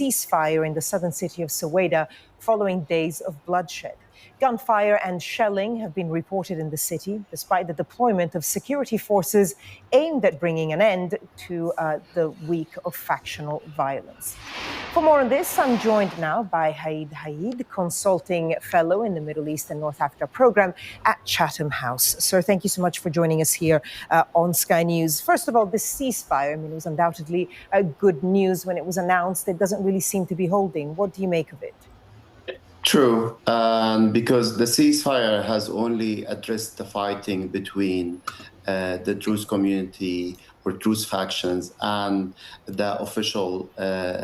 ceasefire in the southern city of Sweida following days of bloodshed. Gunfire and shelling have been reported in the city, despite the deployment of security forces aimed at bringing an end to the week of factional violence. For more on this, I'm joined now by Haid, consulting fellow in the Middle East and North Africa program at Chatham House. Sir, thank you so much for joining us here on Sky News. First of all, this ceasefire, it was undoubtedly good news when it was announced. It doesn't really seem to be holding. What do you make of it? True, because the ceasefire has only addressed the fighting between the Druze community or Druze factions and the official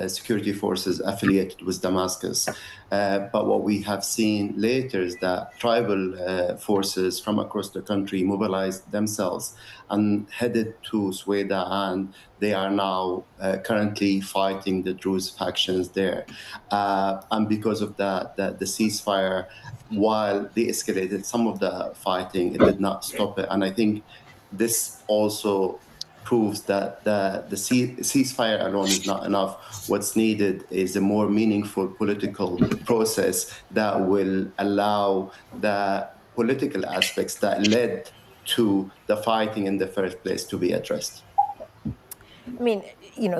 security forces affiliated with Damascus. But what we have seen later is that tribal forces from across the country mobilized themselves and headed to Sweida, and they are now currently fighting the Druze factions there. And because of that, the ceasefire, while they escalated some of the fighting, it did not stop it. And I think this also proves that the ceasefire alone is not enough. What's needed is a more meaningful political process that will allow the political aspects that led to the fighting in the first place to be addressed.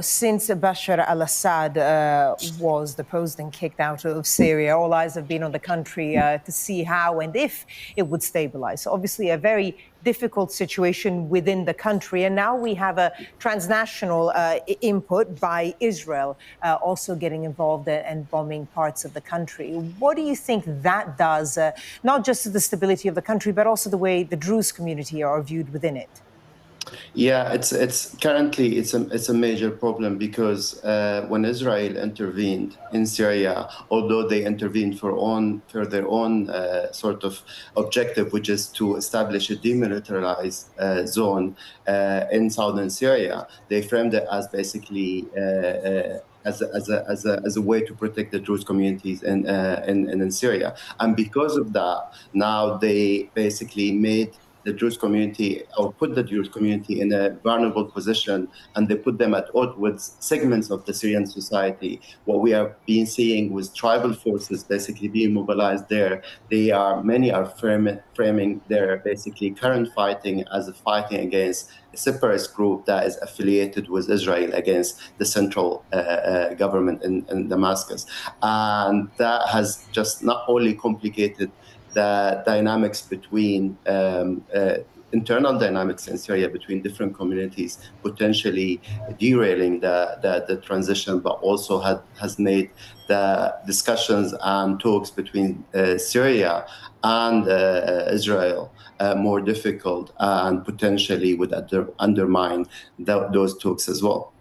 Since Bashar al-Assad was deposed and kicked out of Syria, all eyes have been on the country to see how and if it would stabilize. So obviously a very difficult situation within the country. And now we have a transnational input by Israel also getting involved and bombing parts of the country. What do you think that does, not just to the stability of the country, but also the way the Druze community are viewed within it? Yeah, it's currently a major problem because when Israel intervened in Syria, although they intervened for their own sort of objective, which is to establish a demilitarized zone in southern Syria, they framed it as basically as a way to protect the Druze communities in Syria, and because of that, now they basically made the Druze community, or put the Druze community in a vulnerable position, and they put them at odds with segments of the Syrian society. What we have been seeing with tribal forces basically being mobilized there, many are framing their basically current fighting as a fighting against a separatist group that is affiliated with Israel against the central government in Damascus. And that has just not only complicated the dynamics between internal dynamics in Syria between different communities, potentially derailing the transition, but also has made the discussions and talks between Syria and Israel more difficult, and potentially would undermine those talks as well.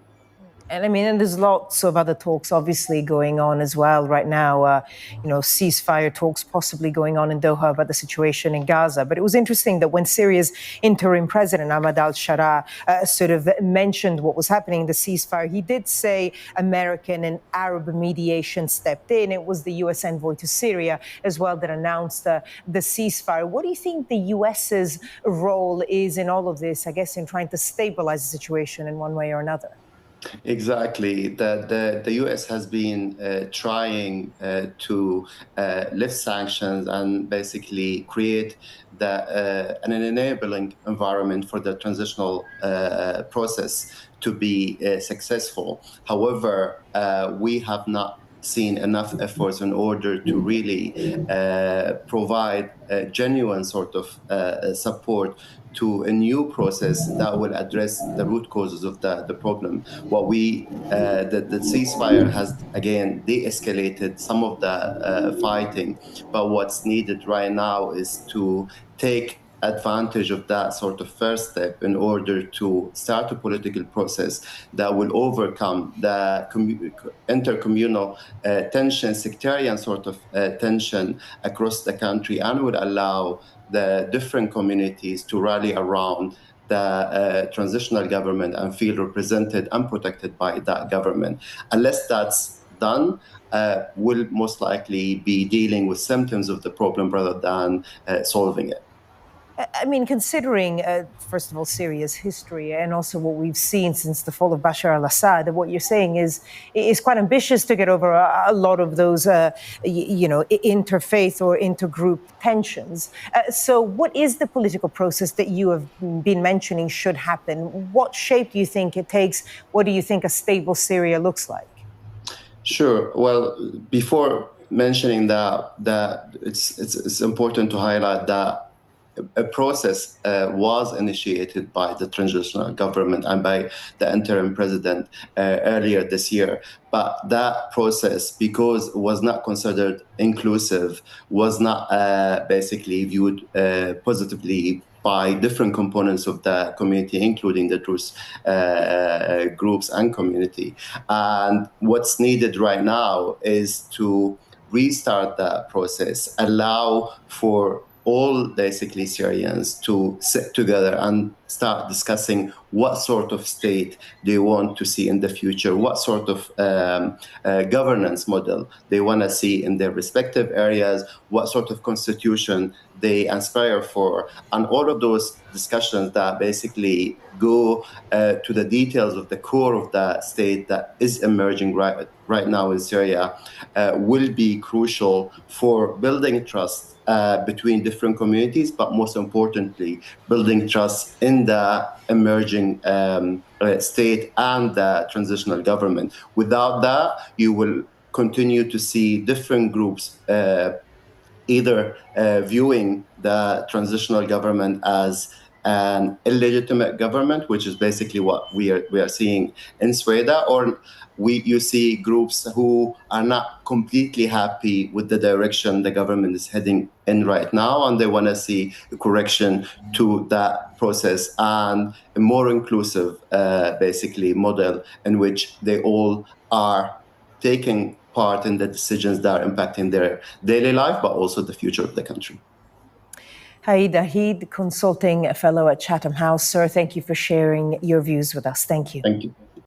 And there's lots of other talks obviously going on as well right now. Ceasefire talks possibly going on in Doha about the situation in Gaza. But it was interesting that when Syria's interim president, Ahmad al-Sharaa, sort of mentioned what was happening in the ceasefire, he did say American and Arab mediation stepped in. It was the U.S. envoy to Syria as well that announced the ceasefire. What do you think the U.S.'s role is in all of this, I guess, in trying to stabilize the situation in one way or another? Exactly. The U.S. has been trying to lift sanctions and basically create an enabling environment for the transitional process to be successful. However, we have not seen enough efforts in order to really provide a genuine sort of support to a new process that will address the root causes of the problem. The ceasefire has, again, de-escalated some of the fighting, but what's needed right now is to take advantage of that sort of first step in order to start a political process that will overcome the intercommunal tension, sectarian sort of tension across the country, and would allow the different communities to rally around the transitional government and feel represented and protected by that government. Unless that's done, we'll most likely be dealing with symptoms of the problem rather than solving it. I mean, considering, first of all, Syria's history and also what we've seen since the fall of Bashar al-Assad, what you're saying is quite ambitious to get over a lot of those, interfaith or intergroup tensions. So what is the political process that you have been mentioning should happen? What shape do you think it takes? What do you think a stable Syria looks like? Sure. Well, before mentioning that it's important to highlight that a process was initiated by the transitional government and by the interim president earlier this year. But that process, because it was not considered inclusive, was not basically viewed positively by different components of the community, including the Druze groups and community. And what's needed right now is to restart that process, allow for all basically Syrians to sit together and start discussing what sort of state they want to see in the future, what sort of governance model they want to see in their respective areas, what sort of constitution they aspire for, and all of those discussions that basically go to the details of the core of the state that is emerging right now in Syria will be crucial for building trust between different communities, but most importantly, building trust in the emerging state and the transitional government. Without that, you will continue to see different groups either viewing the transitional government as an illegitimate government, which is basically what we are seeing in Sweida, or you see groups who are not completely happy with the direction the government is heading in right now, and they want to see a correction to that process and a more inclusive, basically, model in which they all are taking part in the decisions that are impacting their daily life, but also the future of the country. Haid, consulting fellow at Chatham House. Sir, thank you for sharing your views with us. Thank you. Thank you.